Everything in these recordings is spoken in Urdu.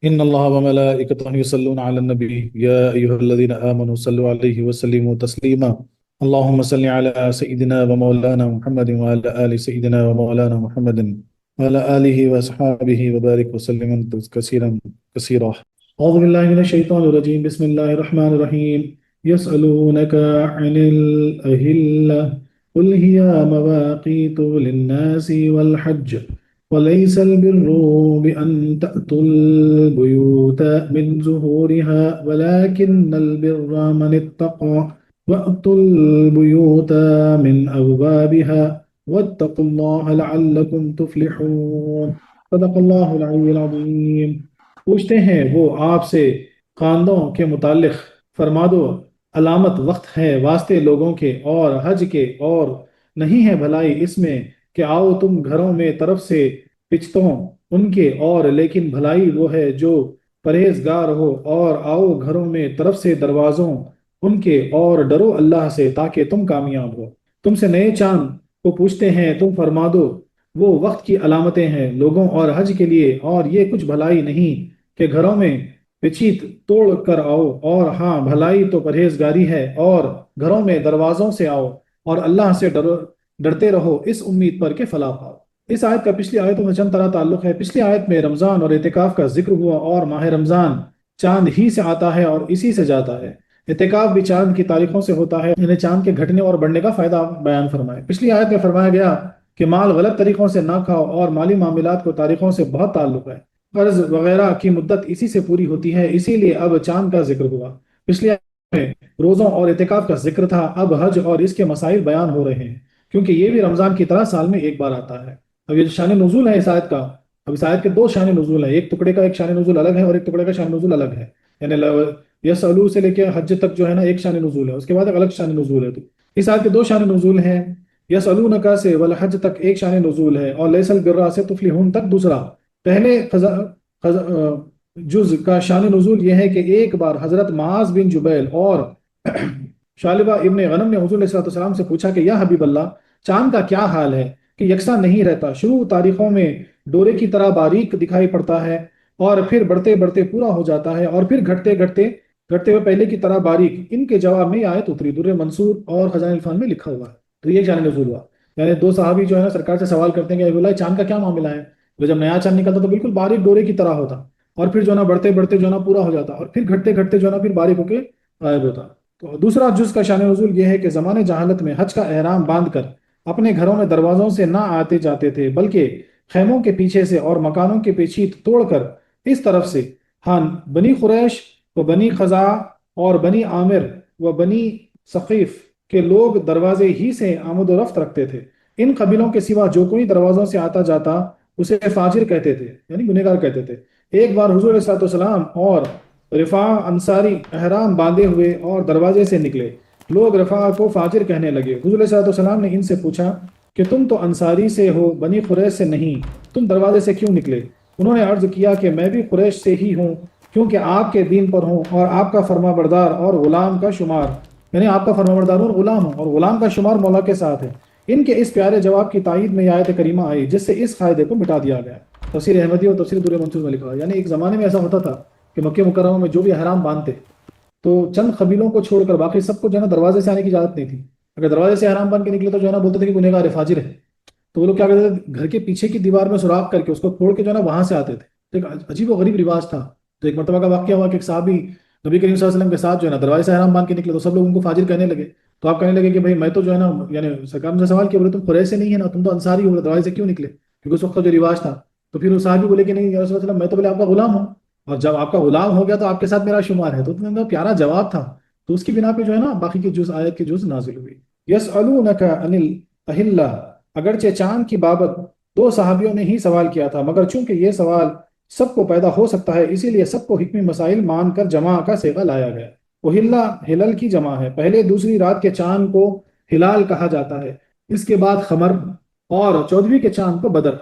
إن الله وملائكته يصلون على النبي يا أيها الذين آمنوا صلوا عليه وسلموا تسليما. اللهم صل على سيدنا ومولانا محمد وعلى آل سيدنا ومولانا محمد وعلى آله وأصحابه وبارك وسلم كثيرا كثيرا. أعوذ بالله من الشيطان الرجيم. بسم الله الرحمن الرحيم. يسألونك عن الأهلة قل هي مواقيت للناس والحج وليس البر بأن تأتوا البيوت من ظهورها ولكن البر من اتقى وأتوا البيوت من أبوابها واتقوا الله لعلكم تفلحون. صدق اللہ العلی العظیم۔ پوچھتے ہیں وہ آپ سے خاندوں کے متعلق، فرما دو علامت وقت ہے واسطے لوگوں کے اور حج کے، اور نہیں ہے بھلائی اس میں کہ آؤ تم گھروں میں طرف سے پچھتوں ان کے، اور لیکن بھلائی وہ ہے جو پرہیزگار ہو، اور آؤ گھروں میں طرف سے دروازوں ان کے، اور ڈرو اللہ سے تاکہ تم کامیاب ہو۔ تم سے نئے چاند کو پوچھتے ہیں، تم فرما دو وہ وقت کی علامتیں ہیں لوگوں اور حج کے لیے، اور یہ کچھ بھلائی نہیں کہ گھروں میں پچیت توڑ کر آؤ، اور ہاں بھلائی تو پرہیزگاری ہے، اور گھروں میں دروازوں سے آؤ اور اللہ سے ڈرتے رہو اس امید پر کہ فلاح پاؤ۔ اس آیت کا پچھلی آیتوں میں چند طرح تعلق ہے۔ پچھلی آیت میں رمضان اور اعتکاف کا ذکر ہوا، اور ماہ رمضان چاند ہی سے آتا ہے اور اسی سے جاتا ہے۔ اعتکاف بھی چاند کی تاریخوں سے ہوتا ہے، انہیں چاند کے گھٹنے اور بڑھنے کا فائدہ بیان فرمائے۔ پچھلی آیت میں فرمایا گیا کہ مال غلط طریقوں سے نہ کھاؤ، اور مالی معاملات کو تاریخوں سے بہت تعلق ہے، قرض وغیرہ کی مدت اسی سے پوری ہوتی ہے، اسی لیے اب چاند کا ذکر ہوا۔ پچھلی آیت میں روزوں اور اعتکاف کا ذکر تھا، اب حج اور اس کے مسائل بیان ہو رہے ہیں، کیونکہ یہ بھی رمضان کی طرح سال میں ایک بار آتا ہے۔ اب یہ جو شان نزول ہے اس آیت کا، اب اس آیت کے دو شان نزول ہیں، ایک ٹکڑے کا ایک شان نزول الگ ہے، اور ایک ٹکڑے کا شان نزول الگ ہے، یعنی یسالو سے لے کے حج تک جو ہے نا ایک شان نزول ہے، اس کے بعد ایک الگ شان نزول ہے۔ تو اس آیت کے دو شان نزول ہیں، یسالونکا سے والحج تک ایک شان نزول ہے، اور لیس البر سے تفلحون تک دوسرا۔ پہلے جز کا شان نزول یہ ہے کہ ایک بار حضرت معاذ بن جبیل اور شالبہ ابن غنم نے حضور علیہ السلام سے پوچھا کہ یا حبیب اللہ، چاند کا کیا حال ہے کہ یکساں نہیں رہتا، شروع تاریخوں میں ڈورے کی طرح باریک دکھائی پڑتا ہے، اور پھر بڑھتے بڑھتے پورا ہو جاتا ہے، اور پھر گھٹتے گھٹتے گھٹتے ہوئے پہلے کی طرح باریک۔ ان کے جواب میں یہ آیت اتری، در منصور اور خزائن الفان میں لکھا ہوا ہے۔ تو یہ شان نزول ہوا، یعنی دو صحابی جو ہے نا سرکار سے سوال کرتے ہیں کہ اے اللہ چاند کا کیا معاملہ ہے؟ وہ جب نیا چاند نکلتا تو بالکل باریک ڈورے کی طرح ہوتا، اور پھر جو ہے نا بڑھتے بڑھتے جو ہے نا پورا ہو جاتا، اور پھر گھٹتے گھٹتے جو ہے نا پھر باریک ہو کے غائب ہوتا۔ تو دوسرا جز کا شان نزول یہ ہے کہ زمانے جہالت میں حج کا احرام باندھ کر اپنے گھروں میں دروازوں سے نہ آتے جاتے تھے، بلکہ خیموں کے پیچھے سے اور مکانوں کے پیچھے توڑ کر اس طرف سے، ہاں بنی قریش و بنی خزاع اور بنی عامر و بنی ثقیف کے لوگ دروازے ہی سے آمد و رفت رکھتے تھے۔ ان قبیلوں کے سوا جو کوئی دروازوں سے آتا جاتا اسے فاجر کہتے تھے، یعنی گنہگار کہتے تھے۔ ایک بار حضور علیہ السلام اور رفاع انصاری احرام باندھے ہوئے اور دروازے سے نکلے، لوگ رفاع کو فاجر کہنے لگے۔ حضور علیہ السلام نے ان سے پوچھا کہ تم تو انصاری سے ہو، بنی قریش سے نہیں، تم دروازے سے کیوں نکلے؟ انہوں نے عرض کیا کہ میں بھی قریش سے ہی ہوں، کیونکہ آپ کے دین پر ہوں، اور آپ کا فرما بردار اور غلام کا شمار، یعنی آپ کا فرما بردار اور غلام ہوں، اور غلام کا شمار مولا کے ساتھ ہے۔ ان کے اس پیارے جواب کی تائید میں یہ آیت کریمہ آئی، جس سے اس قاعدے کو مٹا دیا گیا۔ تفسیر احمدی اور تفسیر در منصور میں لکھا ہے، یعنی ایک زمانے میں ایسا ہوتا تھا کہ مکہ مکرمہ میں جو بھی احرام باندھتے تو چند قبیلوں کو چھوڑ کر باقی سب کو جو ہے نا دروازے سے آنے کی اجازت نہیں تھی۔ اگر دروازے سے احرام باندھ کے نکلے تو جو ہے نا بولتے تھے کہ گنہگار ہے، فاجر ہے۔ تو وہ لوگ کیا کرتے تھے، گھر کے پیچھے کی دیوار میں سوراخ کر کے اس کو پھوڑ کے جو ہے نا وہاں سے آتے تھے۔ تو ایک عجیب و غریب رواج تھا۔ تو ایک مرتبہ کا واقعہ ہوا کہ ایک صحابی نبی کریم صلی اللہ علیہ وسلم کے ساتھ جو ہے نا دروازے سے احرام باندھ کے نکلے، تو سب لوگ ان کو فاجر کہنے لگے۔ تو آپ کہنے لگے کہ بھائی میں تو جو ہے نا، یعنی سرکار نے سوال کیا، بولے تم قریش سے نہیں ہے نا، تم تو انصاری ہو، دروازے سے کیوں نکلے؟ کیونکہ اس وقت کا جو رواج تھا۔ تو پھر وہ صحابی بولے کہ نہیں یا رسول اللہ صلی اللہ علیہ وسلم، میں تو بولے آپ کا غلام ہوں، اور جب آپ کا غلام ہو گیا تو آپ کے ساتھ میرا شمار ہے۔ تو اتنا پیارا جواب تھا، تو اس کی بنا پہ جو ہے نا باقی کی جز آیت کی جز نازل ہوئی۔ یسألونک عن الاہلہ، اگرچہ چاند کی بابت دو صحابیوں نے ہی سوال کیا تھا، مگر چونکہ یہ سوال سب کو پیدا ہو سکتا ہے، اسی لیے سب کو حکمی مسائل مان کر جمع کا صیغہ لایا گیا۔ اہلہ ہلال کی جمع ہے، پہلے دوسری رات کے چاند کو ہلال کہا جاتا ہے، اس کے بعد قمر، اور 14ویں کے چاند کو بدر۔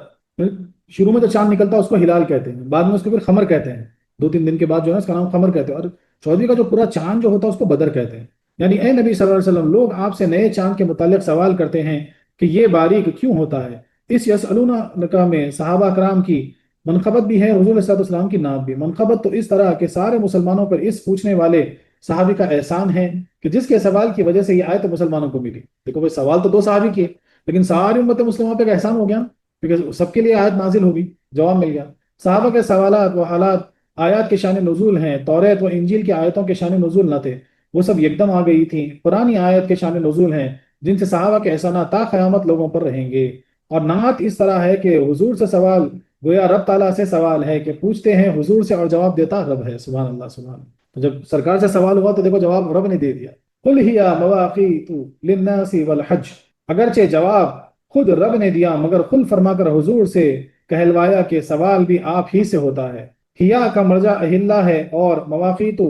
شروع میں تو چاند نکلتا ہے اس کو ہلال کہتے ہیں، بعد میں اس کو پھر قمر کہتے ہیں، 2-3 دن کے بعد جو ہے اس کا نام قمر کہتے ہیں، اور 14ویں کا جو پورا چاند جو ہوتا ہے اس کو بدر کہتے ہیں۔ یعنی اے نبی صلی اللہ علیہ وسلم، لوگ آپ سے نئے چاند کے متعلق سوال کرتے ہیں کہ یہ باریک کیوں ہوتا ہے۔ اس یسألونک میں صحابہ کرام کی منقبت بھی ہے حضور صلی اللہ علیہ وسلم کی نعت بھی۔ منقبت تو اس طرح کہ سارے مسلمانوں پر اس پوچھنے والے صحابی کا احسان ہے کہ جس کے سوال کی وجہ سے یہ آیت مسلمانوں کو ملی۔ دیکھو بھائی، سوال تو دو صحابی کیے، لیکن ساری امت مسلمہ پہ احسان ہو گیا، کیونکہ سب کے لیے آیت نازل ہوگی، جواب مل گیا۔ صحابہ کے سوالات و حالات آیات کے شان نزول ہیں، توریت و انجیل کی آیتوں کے شان نزول نہ تھے، وہ سب یکدم آ گئی تھیں۔ پرانی آیت کے شان نزول ہیں جن سے صحابہ کے احسانات تا قیامت لوگوں پر رہیں گے۔ اور نعت اس طرح ہے کہ حضور سے سوال گویا رب تعالیٰ سے سوال ہے، کہ پوچھتے ہیں حضور سے اور جواب دیتا رب ہے۔ سبحان اللہ، سبحان اللہ۔ تو جب سرکار سے سوال ہوا تو دیکھو جواب رب نے دے دیا۔ قل ہی مواقیت للناس والحج، اگرچہ جواب خود رب نے دیا، مگر خل فرما کر حضور سے کہلوایا کہ سوال بھی آپ ہی سے ہوتا ہے۔ ہیا کا مرجع اہلہ ہے، اور مواقیت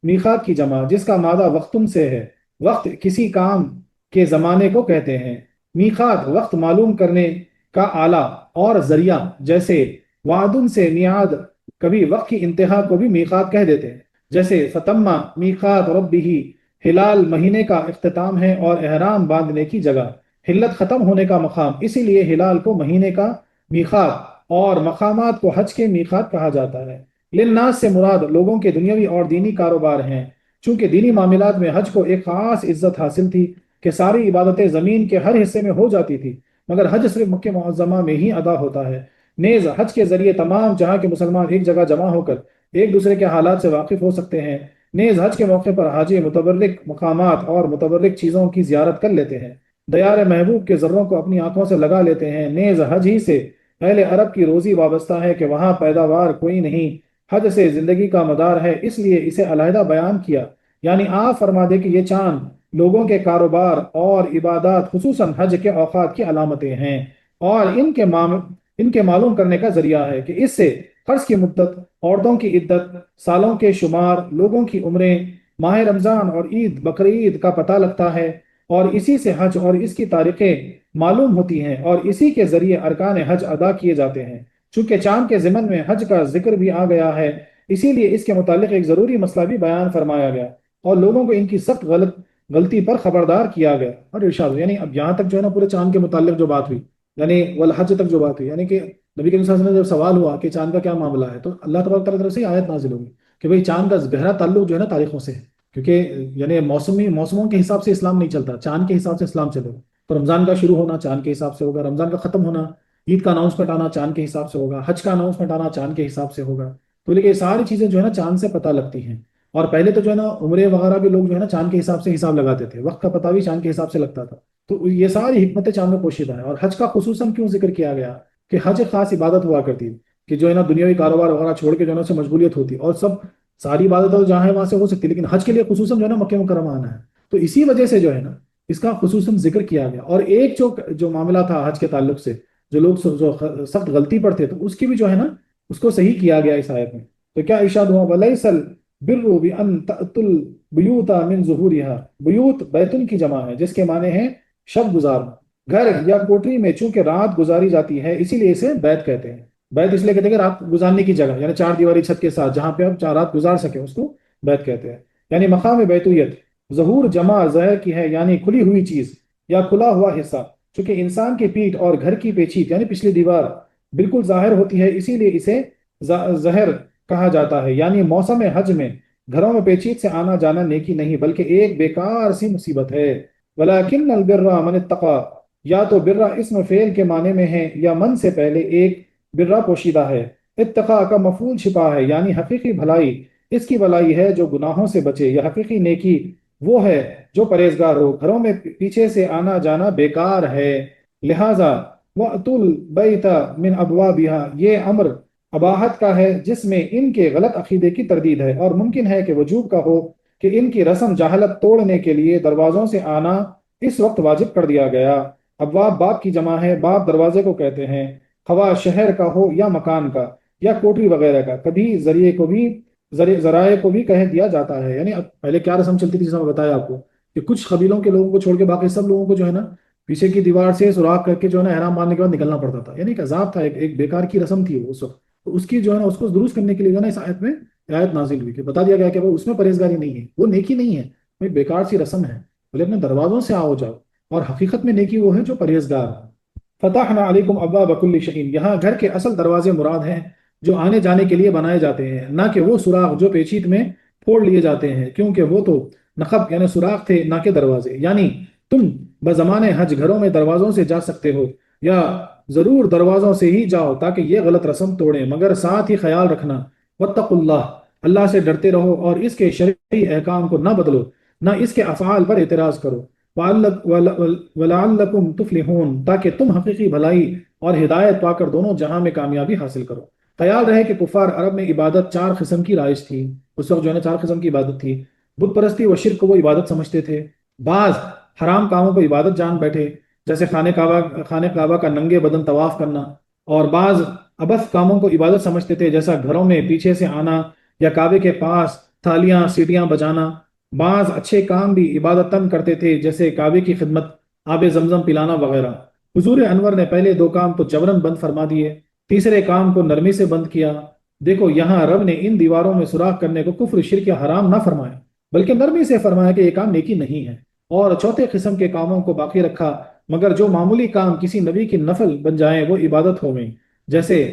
میقات کی جمع جس کا مادہ وقتن سے ہے۔ وقت کسی کام کے زمانے کو کہتے ہیں۔ میقات وقت معلوم کرنے کا آلہ اور ذریعہ، جیسے وعدن سے میعاد، کبھی وقت کی انتہا کو بھی میقات کہہ دیتے ہیں، جیسے فتمہ میقات ربہ، ہلال مہینے کا اختتام ہے اور احرام باندھنے کی جگہ، حلت ختم ہونے کا مقام، اسی لیے ہلال کو مہینے کا میقات اور مقامات کو حج کے میقات کہا جاتا ہے۔ للناس سے مراد لوگوں کے دنیاوی اور دینی کاروبار ہیں، چونکہ دینی معاملات میں حج کو ایک خاص عزت حاصل تھی کہ ساری عبادتیں زمین کے ہر حصے میں ہو جاتی تھی، مگر حج صرف مکہ معظمہ میں ہی ادا ہوتا ہے۔ نیز حج کے ذریعے تمام جہاں کے مسلمان ایک جگہ جمع ہو کر ایک دوسرے کے حالات سے واقف ہو سکتے ہیں۔ نیز حج کے موقع پر حاجی متبرک مقامات اور متبرک چیزوں کی زیارت کر لیتے ہیں، دیار محبوب کے ذروں کو اپنی آنکھوں سے لگا لیتے ہیں۔ نیز حج ہی سے اہل عرب کی روزی وابستہ ہے کہ وہاں پیداوار کوئی نہیں، حج سے زندگی کا مدار ہے، اس لیے اسے علیحدہ بیان کیا۔ یعنی آپ فرما دے کہ یہ چاند لوگوں کے کاروبار اور عبادات خصوصاً حج کے اوقات کی علامتیں ہیں، اور ان کے معلوم کرنے کا ذریعہ ہے کہ اس سے قرض کی مدت، عورتوں کی عدت، سالوں کے شمار، لوگوں کی عمریں، ماہ رمضان اور عید بقرعید کا پتہ لگتا ہے، اور اسی سے حج اور اس کی تاریخیں معلوم ہوتی ہیں، اور اسی کے ذریعے ارکان حج ادا کیے جاتے ہیں۔ چونکہ چاند کے ضمن میں حج کا ذکر بھی آ گیا ہے، اسی لیے اس کے متعلق ایک ضروری مسئلہ بھی بیان فرمایا گیا، اور لوگوں کو ان کی سخت غلطی پر خبردار کیا گیا۔ اور ارشاد، یعنی اب یہاں تک جو ہے نا پورے چاند کے متعلق جو بات ہوئی، یعنی والحج تک جو بات ہوئی، یعنی کہ نبی کریم صلی اللہ علیہ وسلم نے جب سوال ہوا کہ چاند کا کیا معاملہ ہے، تو اللہ تبارک تعالیٰ کی طرف سے آیت نازل ہوگی کہ بھئی چاند کا گہرا تعلق جو ہے نا تاریخوں سے ہے، کیونکہ یعنی موسموں کے حساب سے اسلام نہیں چلتا، چاند کے حساب سے اسلام چلے گا۔ تو رمضان کا شروع ہونا چاند کے حساب سے ہوگا، رمضان کا ختم ہونا، عید کا اناؤنسمنٹ آنا چاند کے حساب سے ہوگا، حج کا اناؤنسمنٹ آنا چاند کے حساب سے ہوگا۔ تو لیکن یہ ساری چیزیں جو ہے نا چاند سے پتہ لگتی ہیں، اور پہلے تو جو ہے نا عمرے وغیرہ بھی لوگ جو ہے نا چاند کے حساب سے حساب لگاتے تھے، وقت کا پتہ بھی چاند کے حساب سے لگتا تھا۔ تو یہ ساری حکمتیں چاند میں پوشیدہ ہیں۔ اور حج کا خصوصاً کیوں ذکر کیا گیا کہ حج ایک خاص عبادت ہوا کرتی ہے، کہ جو ہے نا دنیاوی کاروبار وغیرہ چھوڑ کے جو ہے نا اس سے مشغولیت ہوتی ہے، اور سب ساری عبادت تو جہاں ہے وہاں سے ہو سکتی ہے، لیکن حج کے لیے خصوصاً جو ہے نا مکہ مکرمہ آنا ہے، تو اسی وجہ سے جو ہے نا اس کا خصوصاً ذکر کیا گیا۔ اور ایک جو معاملہ تھا حج کے تعلق سے، جو لوگ جو سخت غلطی پر تھے، تو اس کی بھی جو ہے نا اس کو صحیح کیا گیا اس آیت میں۔ تو کیا ارشاد ہوا، وَلَيْسَ الْبِرُّ بِأَن تَأْتُوا الْبُيُوتَ مِن ظُهُورِهَا، بیوت بیتن کی جمع ہے جس کے معنی ہیں شب گزار، گھر یا کوٹری میں چونکہ رات گزاری جاتی ہے اسی لیے اسے بیت کہتے ہیں۔ بیت اس لیے کہتے ہیں کہ رات گزارنے کی جگہ، یعنی چار دیواری چھت کے ساتھ جہاں پہ آپ چار رات گزار سکیں اس کو بیت کہتے ہیں۔ یعنی مقام بیتویت، ظہور جمع ظہر کی ہے، یعنی کھلی ہوئی چیز یا کھلا ہوا حصہ، چونکہ انسان کی پیٹھ اور گھر کی پیچھیت یعنی پچھلی دیوار بالکل ظاہر ہوتی ہے، اسی لیے اسے ظہر کہا جاتا ہے۔ یعنی موسم حج میں گھروں میں پیچیت سے آنا جانا نیکی نہیں بلکہ ایک بیکار سی مصیبت ہے۔ وَلَكِنَّ الْبِرَّ مَنِ اتَّقَى، یا تو برا اسم فعل کے معنی میں ہے یا من سے پہلے ایک برا پوشیدہ ہے۔ اتقاء کا مفعول چھپا ہے، یعنی حقیقی بھلائی اس کی بھلائی ہے جو گناہوں سے بچے، یا حقیقی نیکی وہ ہے جو پرہیزگار ہو۔ گھروں میں پیچھے سے آنا جانا بیکار ہے، لہذا وَأْتُوا الْبَيْتَ مِنْ أَبْوَابِهَا، یہ امر اباحت کا ہے جس میں ان کے غلط عقیدے کی تردید ہے، اور ممکن ہے کہ وجوب کا ہو کہ ان کی رسم جہالت توڑنے کے لیے دروازوں سے آنا اس وقت واجب کر دیا گیا۔ ابواب باب کی جمع ہے، باب دروازے کو کہتے ہیں، خواہ شہر کا ہو یا مکان کا یا کوٹری وغیرہ کا، کبھی ذرائع کو بھی کہہ دیا جاتا ہے۔ یعنی اب پہلے کیا رسم چلتی تھی، جیسا میں بتایا آپ کو، کہ کچھ قبیلوں کے لوگوں کو چھوڑ کے باقی سب لوگوں کو جو ہے نا پیچھے کی دیوار سے سوراخ کر کے جو ہے نا احرام باندھنے کے بعد نکلنا پڑتا تھا، یعنی ایک عذاب تھا، ایک بیکار کی رسم تھی وہ اس وقت۔ تو اس کی جو ہے نا اس کو درست کرنے کے لیے جو ہے نا اس آیت میں آیت نازل ہوئی کہ بتا دیا گیا کہ اس میں پرہیزگاری نہیں ہے، وہ نیکی نہیں ہے، وہ ایک بیکار سی رسم ہے، بولے اپنے دروازوں سے آؤ جاؤ، اور حقیقت میں نیکی وہ ہے جو پرہیزگار ہے۔ فتحنا علیکم ابواب کل شیء، یہاں گھر کے اصل دروازے مراد ہیں، جو آنے جانے کے لیے بنائے جاتے ہیں، نہ کہ وہ سوراخ جو پیچید میں پھوڑ لیے جاتے ہیں، کیونکہ وہ تو نقب یعنی سوراخ تھے نہ کہ دروازے۔ یعنی تم بزمان حج گھروں میں دروازوں سے جا سکتے ہو، یا ضرور دروازوں سے ہی جاؤ تاکہ یہ غلط رسم توڑیں، مگر ساتھ ہی خیال رکھنا واتقوا اللہ، اللہ سے ڈرتے رہو اور اس کے شرعی احکام کو نہ بدلو، نہ اس کے افعال پر اعتراض کرو، وَلَعَلَّكُمْ تُفْلِحُونَ، تاکہ تم حقیقی بھلائی اور ہدایت پا کر دونوں جہاں میں کامیابی حاصل کرو۔ خیال رہے کہ کفار عرب میں عبادت چار قسم کی رائج تھی، اس وقت جو ہے نا چار قسم کی عبادت تھی۔ بت پرستی و شرک کو وہ عبادت سمجھتے تھے، بعض حرام کاموں کو عبادت جان بیٹھے، جیسے خانہ کعبہ کا ننگے بدن طواف کرنا، اور بعض ابث کاموں کو عبادت سمجھتے تھے، جیسا گھروں میں پیچھے سے آنا یا کعبے کے پاس تھالیاں سیٹیاں بجانا۔ بعض اچھے کام بھی عبادتاً کرتے تھے، جیسے کعبے کی خدمت، آب زمزم پلانا وغیرہ۔ حضور انور نے پہلے دو کام تو جبرن بند فرما دیے، تیسرے کام کو نرمی سے بند کیا۔ دیکھو یہاں رب نے ان دیواروں میں سوراخ کرنے کو کفر شرک یا حرام نہ فرمایا، بلکہ نرمی سے فرمایا کہ یہ کام نیکی نہیں ہے، اور چوتھے قسم کے کاموں کو باقی رکھا، مگر جو معمولی کام کسی نبی کی نفل بن جائیں وہ عبادت ہو گئیں، جیسے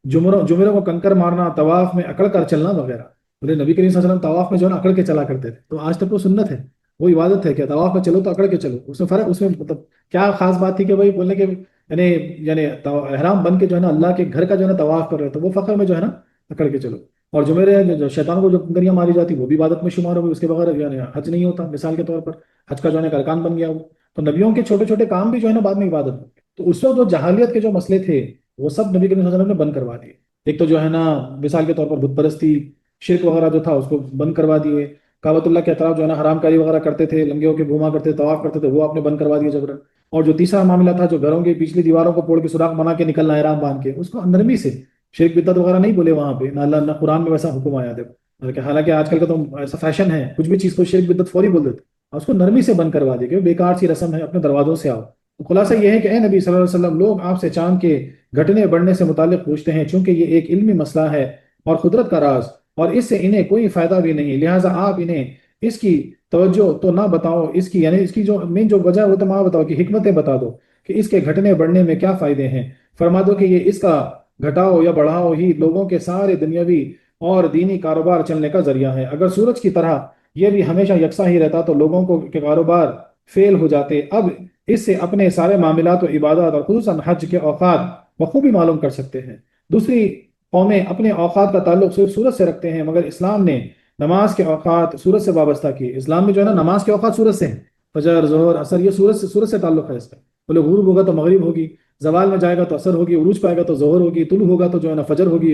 جمروں کو کنکر مارنا، طواف میں اکڑ کر چلنا وغیرہ۔ بولے نبی کریم صلی اللہ علیہ وسلم طواف میں جو ہے نا اکڑ کے چلا کرتے تھے، تو آج تک وہ سنت ہے، وہ عبادت ہے، کہ طواف میں چلو تو اکڑ کے چلو، اس میں فرق، اس میں مطلب کیا خاص بات تھی کہ بھائی بولنے کے یعنی احرام بن کے جو ہے نا اللہ کے گھر کا جو ہے نا طواف کر رہے تو وہ فخر میں جو ہے نا اکڑ کے چلو، اور جو میرے جو شیطانوں کو جو کنکریاں ماری جاتی وہ بھی عبادت میں شمار ہو گئی، اس کے بغیر یعنی حج نہیں ہوتا، مثال کے طور پر حج کا جو ہے نا ارکان بن گیا وہ۔ تو نبیوں کے چھوٹے چھوٹے کام بھی جو ہے نا بعد میں عبادت ہو گئے، تو اس وقت جو جہالیت کے جو مسئلے تھے وہ سب نبی کریم صلی اللہ علیہ وسلم نے بند کروا دیے۔ ایک تو جو ہے نا مثال کے طور پر بت پرستی، شرک وغیرہ جو تھا اس کو بند کروا دیے، کعبۃ اللہ کے اطراف جو ہے نا حرام کاری وغیرہ کرتے تھے، لنگے ہو کے گھوما کرتے، طواف کرتے تھے، وہ آپ نے بند کروا دیے جبرن۔ اور جو تیسرا معاملہ تھا جو گھروں کی پچھلی دیواروں کو پھوڑ کے سوراخ بنا کے نکلنا احرام باندھ کے، اس کو نرمی سے، شرک بدعت وغیرہ نہیں بولے وہاں پہ، نہ اللہ نہ قرآن میں ویسا حکم آیا دیکھو، حالانکہ آج کل کا تو ایسا فیشن ہے، کچھ بھی چیز کو شرک بدعت فوری بول دیتے، اور اس کو نرمی سے بند کروا دیا کہ بیکار سی رسم ہے، اپنے دروازوں سے آؤ۔ تو خلاصہ یہ ہے کہ اے نبی صلی اللہ علیہ وسلم، لوگ آپ سے چاند کے گھٹنے بڑھنے سے متعلق پوچھتے ہیں، چونکہ یہ ایک علمی مسئلہ ہے اور قدرت کا راز، اور اس سے انہیں کوئی فائدہ بھی نہیں، لہٰذا آپ انہیں اس کی توجہ تو نہ بتاؤ، اس کی یعنی اس کی جو مین جو وجہ ہے وہ تو نہ بتاؤ، کہ حکمتیں بتا دو کہ اس کے گھٹنے بڑھنے میں کیا فائدے ہیں۔ فرما دو کہ یہ اس کا گھٹاؤ یا بڑھاؤ ہی لوگوں کے سارے دنیاوی اور دینی کاروبار چلنے کا ذریعہ ہے۔ اگر سورج کی طرح یہ بھی ہمیشہ یکساں ہی رہتا تو لوگوں کو کے کاروبار فیل ہو جاتے۔ اب اس سے اپنے سارے معاملات و عبادات اور خصوصاً حج کے اوقات بخوبی معلوم کر سکتے ہیں۔ دوسری قومیں اپنے اوقات کا تعلق صرف سورج سے رکھتے ہیں، مگر اسلام نے نماز کے اوقات سورج سے وابستہ کیے۔ اسلام میں جو ہے نا نماز کے اوقات سورج سے ہیں، فجر ظہر عصر، یہ سورج سے تعلق ہے اس کا۔ بولے غروب ہوگا تو مغرب ہوگی، زوال میں جائے گا تو عصر ہوگی، عروج پائے گا تو ظہر ہوگی، طلوع ہوگا تو جو ہے نا فجر ہوگی،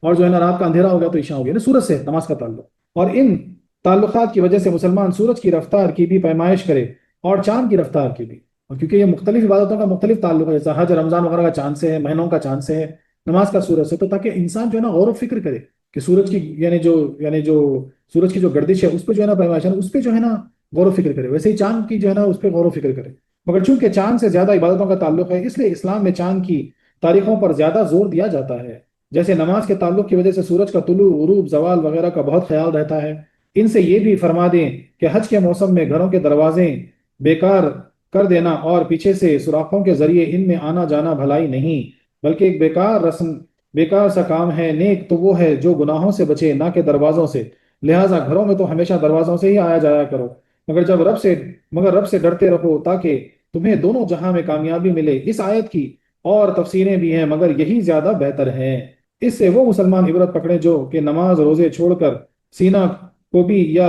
اور جو ہے نا رات کا اندھیرا ہوگا تو عشاء ہوگی، یعنی سورج سے نماز کا تعلق۔ اور ان تعلقات کی وجہ سے مسلمان سورج کی رفتار کی بھی پیمائش کرے اور چاند کی رفتار کی بھی، اور کیونکہ یہ مختلف عبادتوں کا مختلف تعلق ہے، جیسا حج رمضان وغیرہ کا چاند سے ہے، مہینوں کا چاند سے ہے، نماز کا سورج سے، تو تاکہ انسان جو ہے نا غور و فکر کرے کہ سورج کی یعنی جو سورج کی جو گردش ہے اس پہ جو ہے نا پیمائش ہے، اس پہ جو ہے نا غور و فکر کرے، ویسے ہی چاند کی جو ہے نا اس پہ غور و فکر کرے۔ مگر چونکہ چاند سے زیادہ عبادتوں کا تعلق ہے، اس لیے اسلام میں چاند کی تاریخوں پر زیادہ زور دیا جاتا ہے، جیسے نماز کے تعلق کی وجہ سے سورج کا طلوع غروب زوال وغیرہ کا بہت خیال رہتا ہے۔ ان سے یہ بھی فرما دیں کہ حج کے موسم میں گھروں کے دروازے بیکار کر دینا اور پیچھے سے سوراخوں کے ذریعے ان میں آنا جانا بھلائی نہیں، بلکہ ایک بیکار رسم، بیکار سا کام ہے۔ نیک تو وہ ہے جو گناہوں سے بچے، نہ کہ دروازوں سے، لہٰذا گھروں میں تو ہمیشہ دروازوں سے ہی آیا جایا کرو، مگر رب سے ڈرتے رہو تاکہ تمہیں دونوں جہاں میں کامیابی ملے۔ اس آیت کی اور تفسیریں بھی ہیں، مگر یہی زیادہ بہتر ہے۔ اس سے وہ مسلمان عبرت پکڑے جو کہ نماز روزے چھوڑ کر سینہ کوبی یا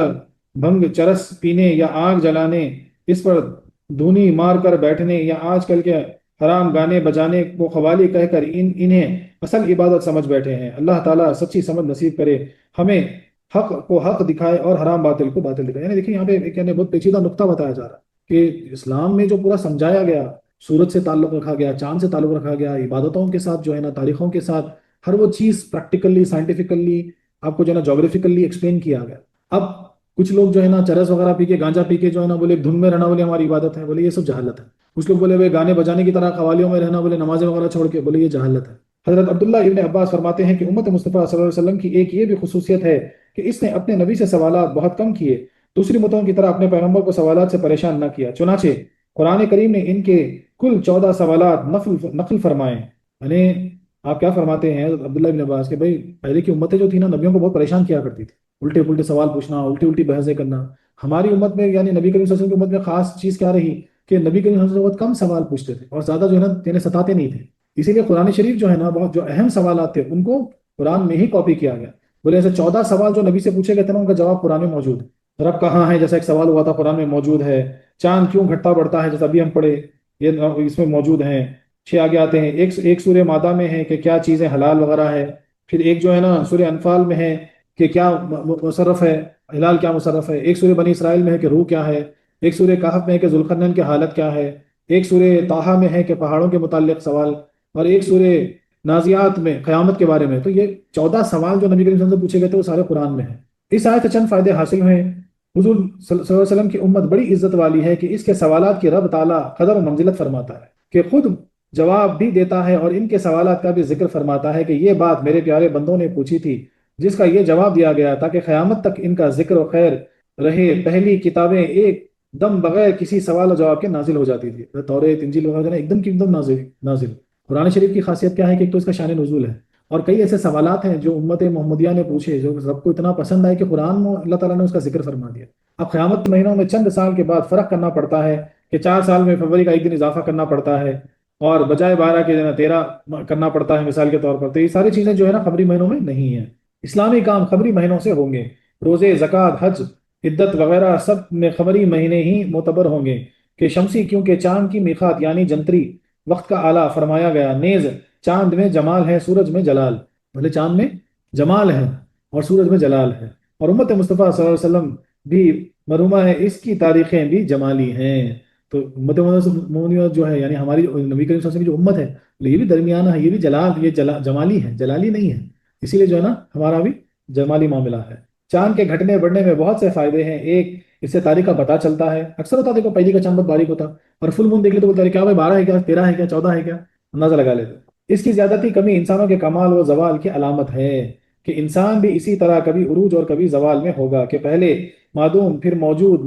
بھنگ چرس پینے یا آگ جلانے، اس پر دھونی مار کر بیٹھنے یا آج کل کے حرام گانے بجانے کو قوالی کہہ کر انہیں اصل عبادت سمجھ بیٹھے ہیں۔ اللہ تعالیٰ سچی سمجھ نصیب کرے، ہمیں حق کو حق دکھائے اور حرام باطل کو باطل دکھائے۔ یعنی دیکھیں یہاں پہ ایک بہت پیچیدہ نقطہ بتایا جا رہا ہے کہ اسلام میں جو پورا سمجھایا گیا، سورج سے تعلق رکھا گیا، چاند سے تعلق رکھا گیا، عبادتوں کے ساتھ جو ہے نا تاریخوں کے ساتھ ہر وہ چیز پریکٹیکلی سائنٹیفکلی آپ کو جو ہے نا جغرافیکلی ایکسپلین کیا گیا۔ اب کچھ لوگ جو ہے نا چرس وغیرہ پی کے، گانجا پی کے جو ہے نا بولے دھن میں رہنا بولے ہماری عبادت ہے، بولے یہ سب جہالت ہے۔ کچھ لوگ بولے وہ گانے بجانے کی طرح قوالیوں میں رہنا بولے نمازیں وغیرہ چھوڑ کے، بولے یہ جہالت ہے۔ حضرت عبداللہ ابن عباس فرماتے ہیں کہ امت مصطفیٰ صلی اللہ علیہ وسلم کی ایک یہ بھی خصوصیت ہے کہ اس نے اپنے نبی سے سوالات بہت کم کیے، دوسری امتوں کی طرح اپنے پیغمبر کو سوالات سے پریشان نہ کیا، چنانچہ قرآن کریم نے ان کے کل 14 سوالات نقل فرمائے، یعنی آپ کیا فرماتے ہیں حضرت عبداللہ بن عباس کہ بھائی پہلے کی امتیں جو تھی نا نبیوں کو بہت پریشان کیا کرتی تھی، الٹے پلٹے سوال پوچھنا، الٹی الٹی بحثیں کرنا. ہماری امت میں یعنی نبی کریم صلی اللہ علیہ وسلم کی امت میں خاص چیز کیا رہی کہ نبی کریم صلی اللہ علیہ وسلم بہت کم سوال پوچھتے تھے اور زیادہ جو ہے نا انہیں ستاتے نہیں تھے. اسی لیے قرآن شریف جو ہے نا بہت جو اہم سوالات تھے ان کو قرآن میں ہی کاپی کیا گیا. بولے ایسے 14 سوال جو نبی سے پوچھے گئے تھے نا ان کا جواب قرآن میں موجود ہے. رب کہاں ہے جیسا ایک سوال ہوا تھا قرآن میں موجود ہے. چاند کیوں گھٹتا بڑھتا ہے جیسا ابھی ہم پڑھے یہ اس میں موجود ہیں. چھ آگے آتے ہیں ایک سورہ مادہ میں ہے کہ کیا چیزیں حلال وغیرہ ہے. پھر ایک جو ہے نا سورہ انفال میں ہے کہ کیا مصرف ہے، ہلال کیا مصرف ہے. ایک سورہ بنی اسرائیل میں ہے کہ روح کیا ہے. ایک سورہ کہف میں ہے کہ ذوالقرنین کی حالت کیا ہے. ایک سورہ طٰہٰ میں ہے کہ پہاڑوں کے متعلق سوال. اور ایک سورہ نازیات میں قیامت کے بارے میں. تو یہ 14 سوال جو نبی کریم صلی اللہ علیہ وسلم سے پوچھے گئے تھے وہ سارے قرآن میں ہیں. اس آیت سے چند فائدے حاصل ہوئے. حضور صلی اللہ علیہ وسلم کی امت بڑی عزت والی ہے کہ اس کے سوالات کی رب تعالیٰ قدر و منزلت فرماتا ہے کہ خود جواب بھی دیتا ہے اور ان کے سوالات کا بھی ذکر فرماتا ہے کہ یہ بات میرے پیارے بندوں نے پوچھی تھی جس کا یہ جواب دیا گیا تاکہ قیامت تک ان کا ذکر و خیر رہے. پہلی کتابیں ایک دم بغیر کسی سوال و جواب کے نازل ہو جاتی تھی، توریت انجیل وغیرہ ایک دم کی ایک دم نازل. قرآن شریف کی خاصیت کیا ہے کہ ایک تو اس کا شان نزول ہے اور کئی ایسے سوالات ہیں جو امت محمدیہ نے پوچھے جو سب کو اتنا پسند آئے کہ قرآن میں اللہ تعالیٰ نے اس کا ذکر فرما دیا. اب قیامت کے مہینوں میں چند سال کے بعد فرق کرنا پڑتا ہے کہ 4 سال میں فروری کا ایک دن اضافہ کرنا پڑتا ہے اور بجائے 12 کے 13 کرنا پڑتا ہے مثال کے طور پر. تو یہ ساری چیزیں جو ہے نا خبری مہینوں میں نہیں ہیں. اسلامی کام خبری مہینوں سے ہوں گے. روزے، زکوٰۃ، حج، عدت وغیرہ سب میں خبری مہینے ہی معتبر ہوں گے کہ شمسی کیونکہ چاند کی میقات یعنی جنتری وقت کا اعلیٰ فرمایا گیا. نیز چاند میں جمال ہے سورج میں جلال. بھلے چاند میں جمال ہے اور سورج میں جلال ہے. اور امت مصطفیٰ صلی اللہ علیہ وسلم بھی مرحومہ ہے، اس کی تاریخیں بھی جمالی ہیں. تو امت محمدیہ جو ہے یعنی ہماری نبی کریم صلی اللہ علیہ وسلم کی جو امت ہے یہ بھی درمیانہ ہے، یہ بھی جمالی ہے، جلالی نہیں ہے. اسی لیے جو ہے نا ہمارا بھی جمالی معاملہ ہے. چاند کے گھٹنے بڑھنے میں بہت سے فائدے ہیں. ایک اس سے تاریخ کا پتہ چلتا ہے. اکثر ہوتا دیکھو پہلی کا چاند بہت باریک ہوتا اور فل مون دیکھ لے تو بولتا ہے کیا بھائی 12 ہے کیا، 13 ہے کیا، 14 ہے کیا، اندازہ لگا لیتے. اس کی زیادتی کمی انسانوں کے کمال و زوال کی علامت ہے کہ انسان بھی اسی طرح کبھی عروج اور کبھی زوال میں ہوگا کہ پہلے معدوم پھر موجود